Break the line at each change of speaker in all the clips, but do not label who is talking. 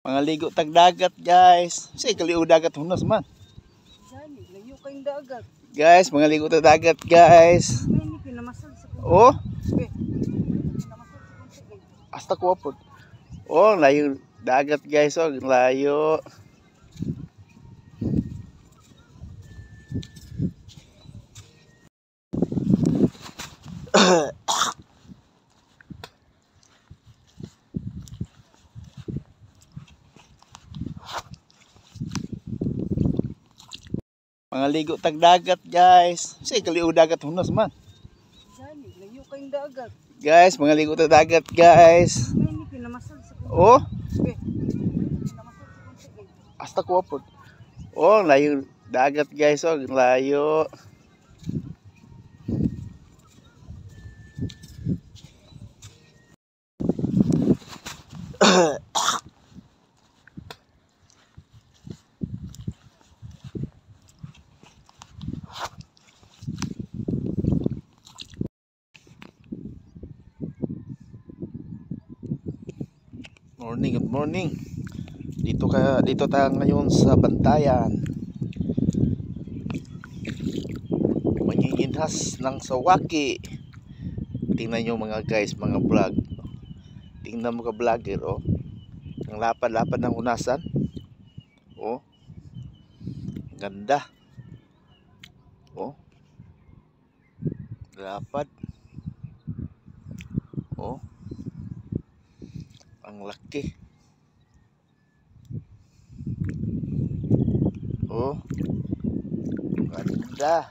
Mga ligo tag dagat, guys. Say kaliu dagat hunos man.
Gani, layo kayong dagat.
Guys, mga ligo tag dagat, guys.
May ni pinamasal sa kung.
Oh,
Pinamasal sa kung sige.
hasta ko po. Oh, layo dagat, guys. Oh, layo. Mga ligo tag dagat, guys. Say kaliu dagat hunos man.
Gani, layo kayong dagat.
Guys, mga ligo tag dagat, guys.
May ni pinamasal sa kung.
Oh,
Pinamasal sa kung sige.
hasta ko po. Oh, layo dagat, guys. Oh, layo. Morning, good morning. Dito tayo ngayon sa Bantayan. Manginginhas ng sawaki. Tingnan nyo mga guys, mga vlog. Tingnan mo ka vlogger, oh. Ang lapad-lapad ng hunasan. Oh. Ganda. Oh. Lapad. Oh. Ang laki. Oh. Ganda.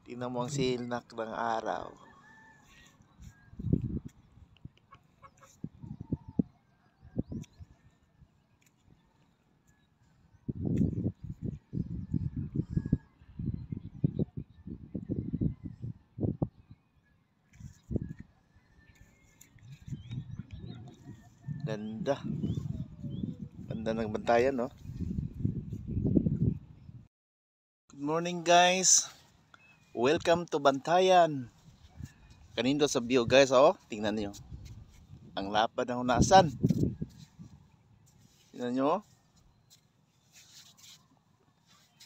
Tingnan mo ang silnak ng araw. Ganda. Ganda ng Bantayan, no? Good morning, guys. Welcome to Bantayan. Kanindo sa view, guys, oh. Tingnan niyo. Ang lapad ng hunasan. Tingnan niyo, oh.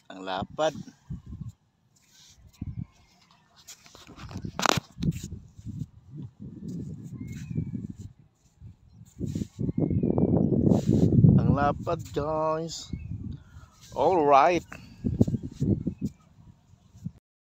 Ang lapad. Ang lapad, guys. All right.